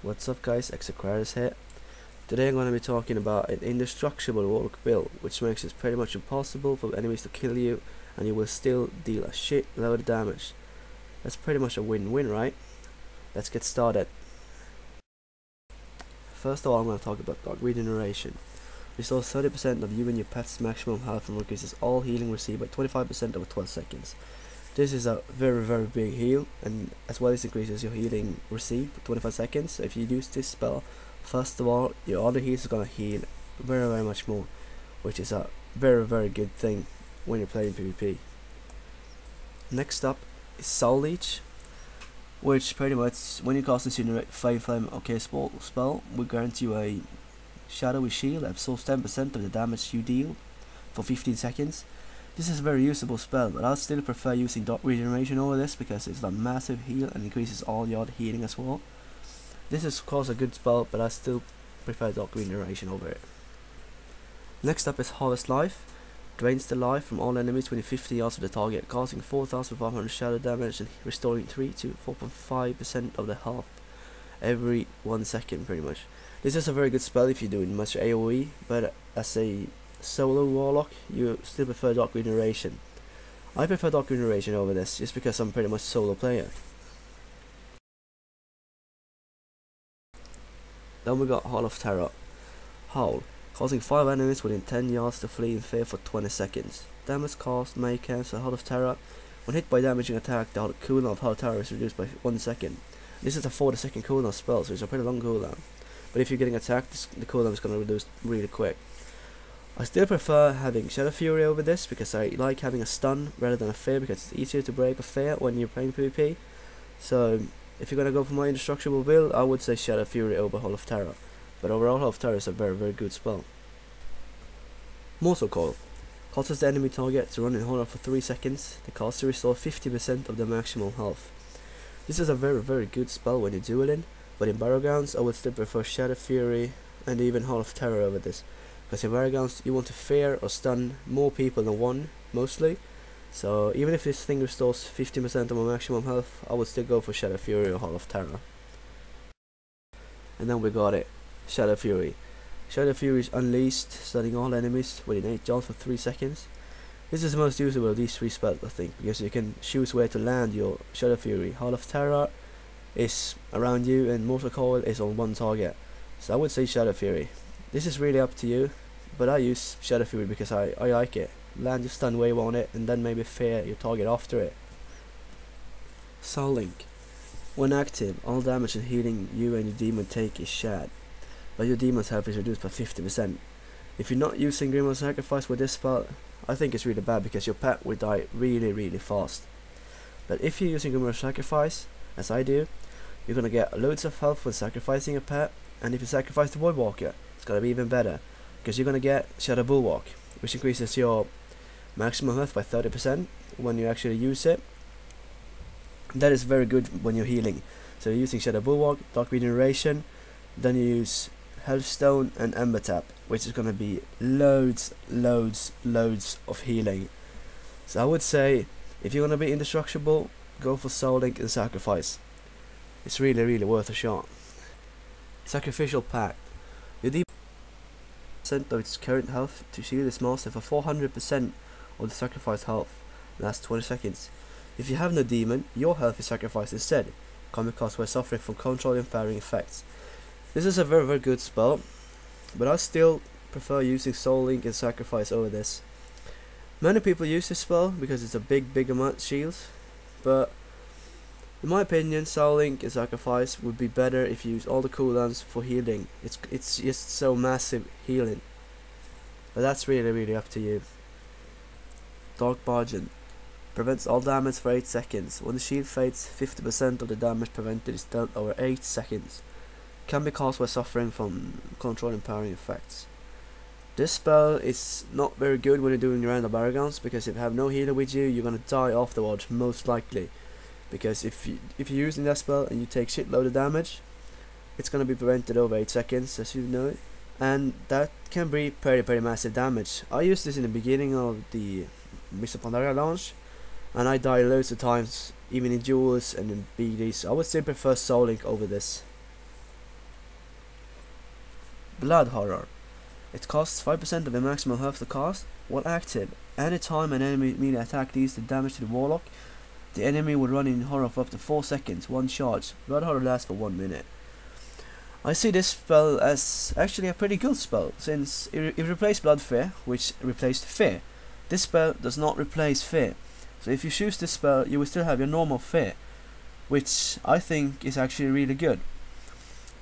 What's up guys, Execratuz here. Today I'm going to be talking about an indestructible Warlock build, which makes it pretty much impossible for enemies to kill you and you will still deal a shit load of damage. That's pretty much a win-win, right? Let's get started. First of all, I'm going to talk about Dark Regeneration. Restores 30% of you and your pet's maximum health and increases all healing received by 25% over 12 seconds. This is a very big heal, and as well as increases your healing received for 25 seconds. So if you use this spell, first of all, your other heals are gonna heal very much more, which is a very good thing when you're playing PvP. Next up is Soul Leech, which pretty much when you cast Incinerate Flame spell will grant you a shadowy shield that absorbs 10% of the damage you deal for 15 seconds. This is a very usable spell, but I still prefer using Dark Regeneration over this because it's a massive heal and increases all your other healing as well. This is of course a good spell, but I still prefer Dark Regeneration over it. Next up is Harvest Life. Drains the life from all enemies within 50 yards of the target, causing 4,500 shadow damage and restoring 3 to 4.5% of the health every 1 second pretty much. This is a very good spell if you're doing much AoE, but as a solo Warlock, you still prefer Dark Regeneration. I prefer Dark Regeneration over this, just because I'm pretty much solo player. Then we got Hall of Terror. Howl, causing 5 enemies within 10 yards to flee in fear for 20 seconds. Damage caused may cancel Hall of Terror. When hit by damaging attack, the cooldown of Hall of Terror is reduced by 1 second. This is a 40-second cooldown spell, so it's a pretty long cooldown. But if you're getting attacked, the cooldown is going to reduce really quick. I still prefer having Shadow Fury over this because I like having a stun rather than a fear, because it's easier to break a fear when you're playing PvP. So if you're gonna go for my indestructible build, I would say Shadow Fury over Hall of Terror. But overall, Hall of Terror is a very good spell. Mortal Coil causes the enemy target to run in horror for 3 seconds. The cost to restore 50% of the maximum health. This is a very good spell when you're dueling, but in Battlegrounds I would still prefer Shadow Fury and even Hall of Terror over this. Because in Battlegrounds you want to fear or stun more people than one, mostly. So even if this thing restores 50% of my maximum health, I would still go for Shadow Fury or Hall of Terror. And then we got it, Shadow Fury. Shadow Fury is unleashed, stunning all enemies within 8 yards for 3 seconds. This is the most usable of these 3 spells, I think, because you can choose where to land your Shadow Fury. Hall of Terror is around you and Mortal Coil is on one target. So I would say Shadow Fury. This is really up to you, but I use Shadow Fury because I like it. Land your stun wave on it and then maybe fear your target after it. Soul Link. When active, all damage and healing you and your demon take is shared, but your demon's health is reduced by 50%. If you're not using Grim Sacrifice with this spell, I think it's really bad because your pet will die really fast. But if you're using Grim Sacrifice, as I do, you're gonna get loads of health when sacrificing a pet, and if you sacrifice the Voidwalker, it's gonna be even better, because you're gonna get Shadow Bulwark, which increases your maximum health by 30% when you actually use it. That is very good when you're healing. So you're using Shadow Bulwark, Dark Regeneration, then you use Healthstone and Ember Tap, which is gonna be loads of healing. So I would say if you're gonna be indestructible, go for Soul Link and Sacrifice. It's really worth a shot. Sacrificial Pact. Your demon of its current health to shield its master for 400% of the sacrifice health. Lasts 20 seconds. If you have no demon, your health is sacrificed instead. Common cost while suffering from controlling firing effects. This is a very good spell, but I still prefer using Soul Link and Sacrifice over this. Many people use this spell because it's a big amount shields, but in my opinion, Soul Link and Sacrifice would be better if you use all the cooldowns for healing. It's just so massive healing. But that's really up to you. Dark Bargain. Prevents all damage for 8 seconds. When the shield fades, 50% of the damage prevented is dealt over 8 seconds. Can be caused by suffering from controlling powering effects. This spell is not very good when you're doing random Battlegrounds, because if you have no healer with you, you're gonna die afterwards, most likely. Because if you're using that spell and you take shitload of damage, it's gonna be prevented over 8 seconds, as you know, and that can be pretty massive damage. I used this in the beginning of the Mr. Pandaria launch, and I died loads of times, even in duels and in BDs. I would still prefer Soul Link over this. Blood Horror. It costs 5% of the maximum health to cast. While active, anytime an enemy melee attack deals the damage to the Warlock, the enemy will run in horror for up to 4 seconds, 1 charge. Blood Horror lasts for 1 minute. I see this spell as actually a pretty good spell, since it replaced Blood Fear, which replaced Fear. This spell does not replace Fear, so if you choose this spell you will still have your normal Fear, which I think is actually really good.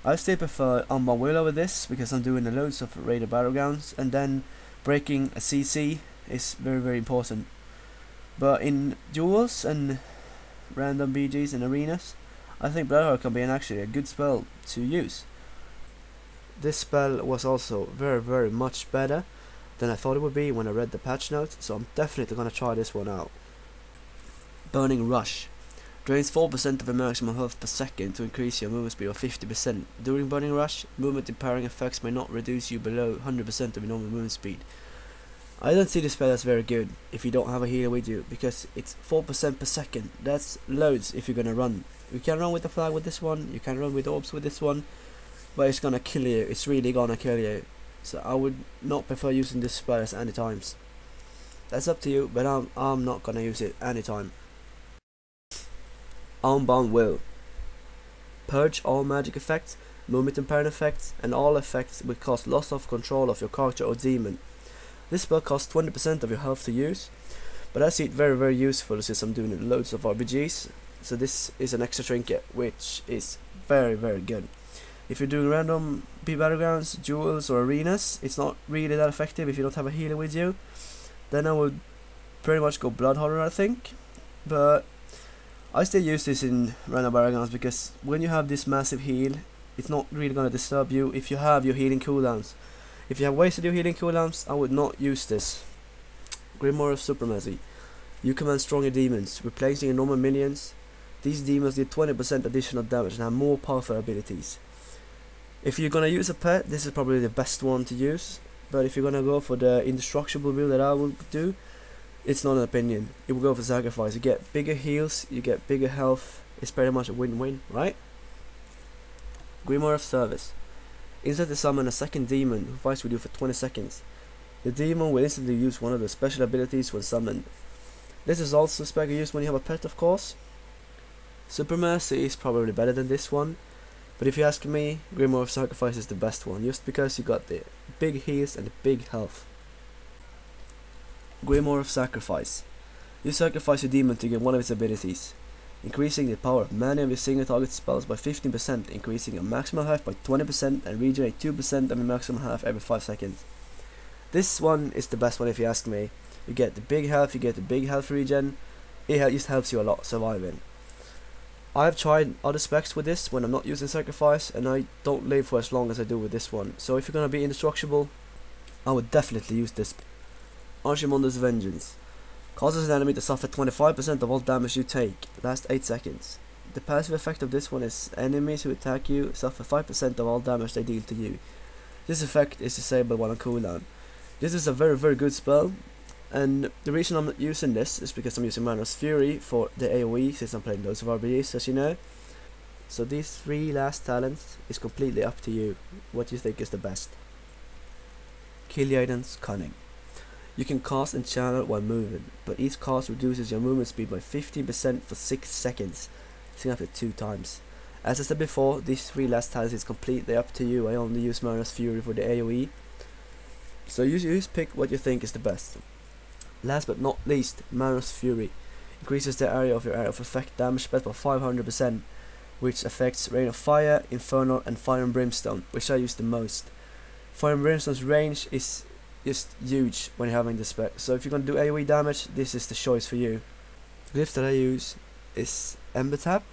I still prefer Unbound Will over this, because I'm doing loads of raided battlegrounds, and then breaking a CC is very important. But in duels and random BGs and arenas, I think Blood Horror can be actually a good spell to use. This spell was also very much better than I thought it would be when I read the patch notes, so I'm definitely gonna try this one out. Burning Rush. Drains 4% of the maximum health per second to increase your movement speed of 50%. During Burning Rush, movement impairing effects may not reduce you below 100% of your normal movement speed. I don't see this spell as very good if you don't have a healer with you, because it's 4% per second. That's loads if you're gonna run. You can run with the flag with this one, you can run with orbs with this one, but it's gonna kill you, it's really gonna kill you. So I would not prefer using this spell as any times. That's up to you, but I'm not gonna use it anytime. Unbound Will. Purge all magic effects, movement impairing effects, and all effects which cause loss of control of your character or demon. This spell costs 20% of your health to use, but I see it very useful since I'm doing loads of RPGs, so this is an extra trinket which is very good. If you're doing random battlegrounds, duels or arenas, it's not really that effective if you don't have a healer with you. Then I would pretty much go Blood Horror, I think, but I still use this in random battlegrounds because when you have this massive heal, it's not really going to disturb you if you have your healing cooldowns. If you have wasted your healing cooldowns, I would not use this. Grimoire of Supremacy. You command stronger demons, replacing your normal minions. These demons deal 20% additional damage and have more powerful abilities. If you're gonna use a pet, this is probably the best one to use. But if you're gonna go for the indestructible build that I will do, it's not an opinion. You will go for sacrifice. You get bigger heals, you get bigger health. It's pretty much a win-win, right? Grimoire of Service. Instantly summon a second demon who fights with you for 20 seconds. The demon will instantly use one of the special abilities when summoned. This is also spec used when you have a pet, of course. Supremacy is probably better than this one, but if you ask me, Grimoire of Sacrifice is the best one, just because you got the big heals and the big health. Grimoire of Sacrifice. You sacrifice your demon to get one of its abilities, increasing the power of many of your single target spells by 15%, increasing your maximum health by 20%, and regenerate 2% of your maximum health every 5 seconds. This one is the best one if you ask me. You get the big health, you get the big health regen. It just helps you a lot surviving. I've tried other specs with this when I'm not using sacrifice, and I don't live for as long as I do with this one. So if you're gonna be indestructible, I would definitely use this. Archimonder's Vengeance. Causes an enemy to suffer 25% of all damage you take. Lasts 8 seconds. The passive effect of this one is enemies who attack you suffer 5% of all damage they deal to you. This effect is disabled while on cooldown. This is a very good spell, and the reason I'm not using this is because I'm using Manor's Fury for the AoE, since I'm playing loads of RBGs, as you know. So these 3 last talents is completely up to you, what you think is the best. Killian's Cunning. You can cast and channel while moving, but each cast reduces your movement speed by 15% for 6 seconds, seen up to 2 times. As I said before, these 3 last talents is completely up to you. I only use Manor's Fury for the AoE, so you just pick what you think is the best. Last but not least, Manor's Fury. Increases the area of your area of effect damage spread by 500%, which affects Rain of Fire, Infernal and Fire and Brimstone, which I use the most. Fire and Brimstone's range is just huge when you're having this spec, so if you're going to do AoE damage, this is the choice for you. The glyph that I use is Ember Tap.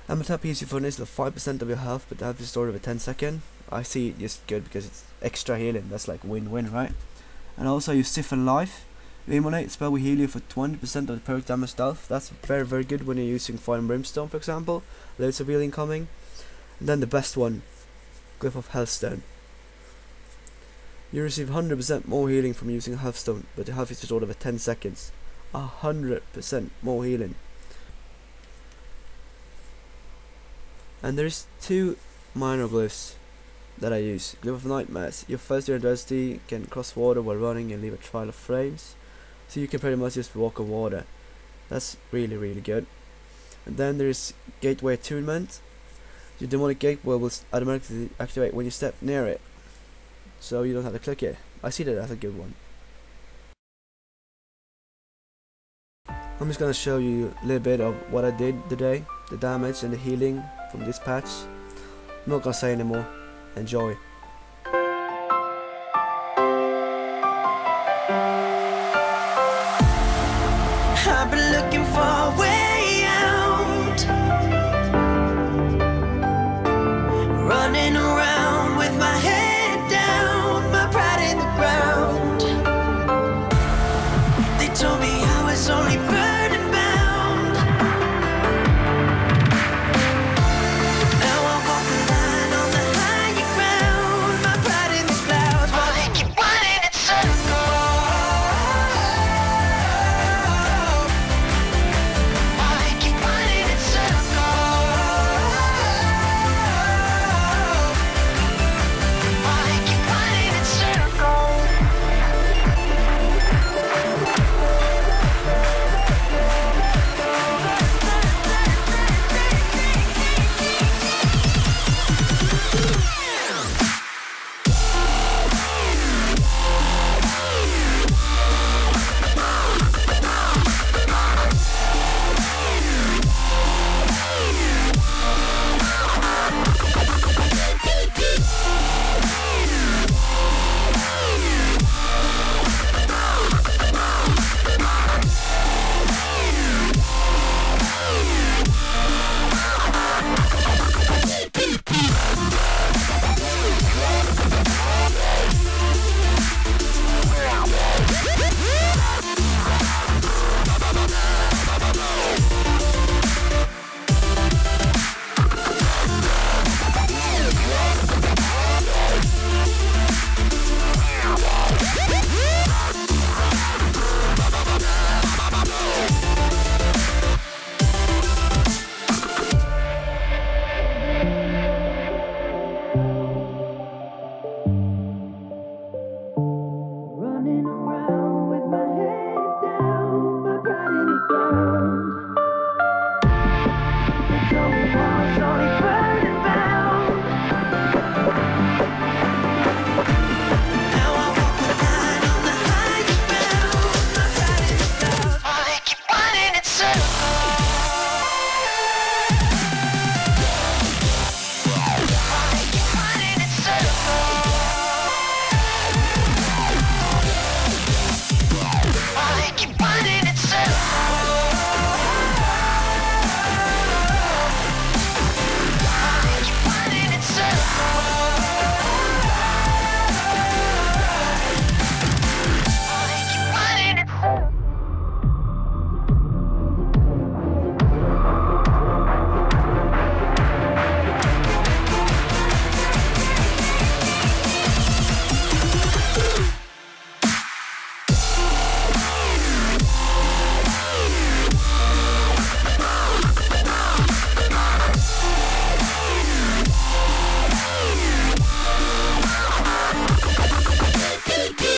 Ember Tap heals you for an instant of 5% of your health, but health is stored over 10 seconds. I see it just good because it's extra healing, that's like win-win, right? And also use Siphon Life. You Immolate spell will heal you for 20% of the perk damage dealt. That's very good when you're using Fire and Brimstone, for example. Loads of healing coming. And then the best one, Glyph of Healthstone. You receive 100% more healing from using Healthstone, but the health is restored over 10 seconds. 100% more healing. And there's 2 minor glyphs that I use. Glyph of Nightmares. Your first year adversity can cross water while running and leave a trail of flames. So you can pretty much just walk on water. That's really good. And then there's Gateway Attunement. Your demonic gateway will automatically activate when you step near it. So you don't have to click it. I see that as a good one. I'm just gonna show you a little bit of what I did today, the damage and the healing from this patch. I'm not gonna say anymore. Enjoy. I've been looking for a way